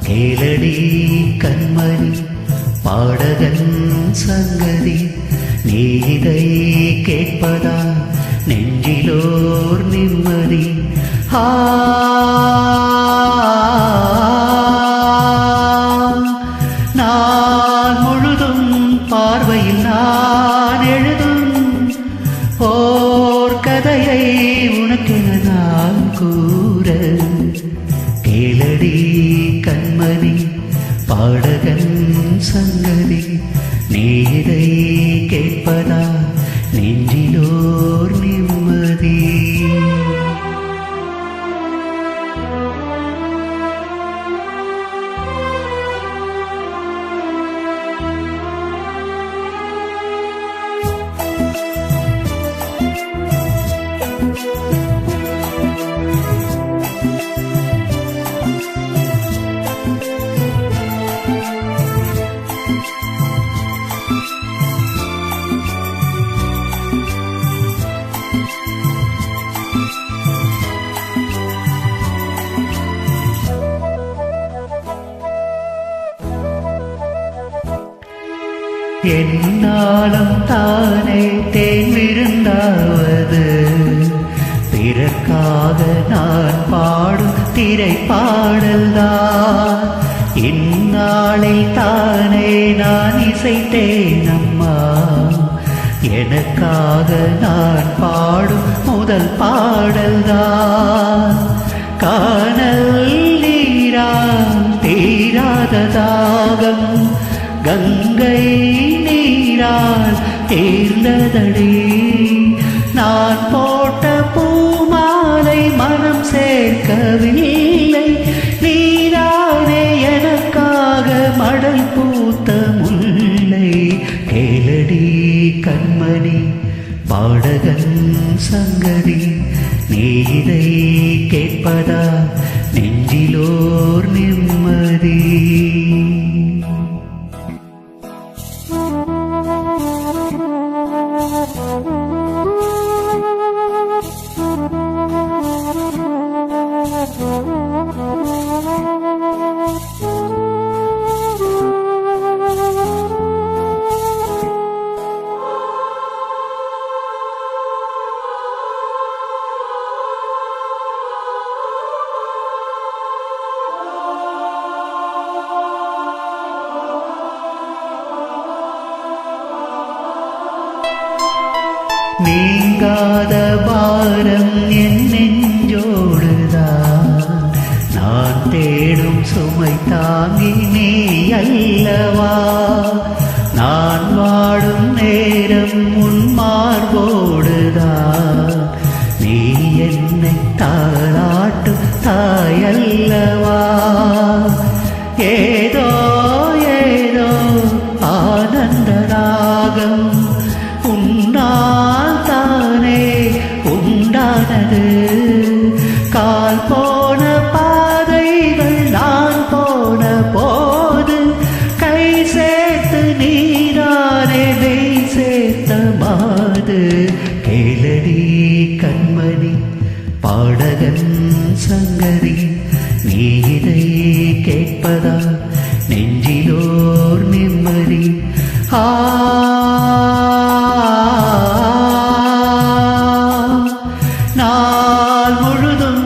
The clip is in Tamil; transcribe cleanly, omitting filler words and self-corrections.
கேளடி கண்மணி பாடகன் சங்கதி, நீ இதை கேட்பதா நெஞ்சிலோர் நிம்மதி. நான் முழுதும் பார்வையில் நான் எழுதும் ஓர் கதையை உனக்கென நான் கூற. கேளடி கண்மணி பாடகன் சங்கதி, நீ இதை கேட்பதா நெஞ்சிலோர் நிம்மதி. என்னாலும் தானே தேன் விருந்தாவது, பிறர்க்காக நான் பாடும் திரைப்பாடல்தான். இந்நாளில் தானே நான் இசைத்தேன் அம்மா, எனக்காக நான் பாடும் முதல் பாடல்தான். காணல் நீரால் தீராத தாகம் கங்கை நீரால் தேர்ந்ததடி. நான் போட்ட பூமாலை மனம் சேர்க்கவில்லை, நீரானே எனக்காக மடல் பூத்த முல்லை. கேளடி கண்மணி பாடகன் சங்கதி, நீ இதை கேட்பதா நெஞ்சிலோர் நிம்மதி. நீங்காத பாரம் என் நெஞ்சோடுதான், நான் தேடும் சுமை தாங்கி நீ அல்லவா. நான் வாடும் நேரம் உன் மார்போடுதான், நீ என்னை தாளாட்டும் தாயல்லவா. ஏதோ ஏதோ ஆனந்த ராகம் உன்னால் தானே உண்டானது. கால் போன பாதைகள் நான் போன போது, கை சேர்த்து நீரானே நெய் சேர்த்த மாது. கேளடி கண்மணி பாடகன் சங்கதி, நீ இதை கேட்பதா நெஞ்சிலோர் நிம்மதி. நாள் முழுதும்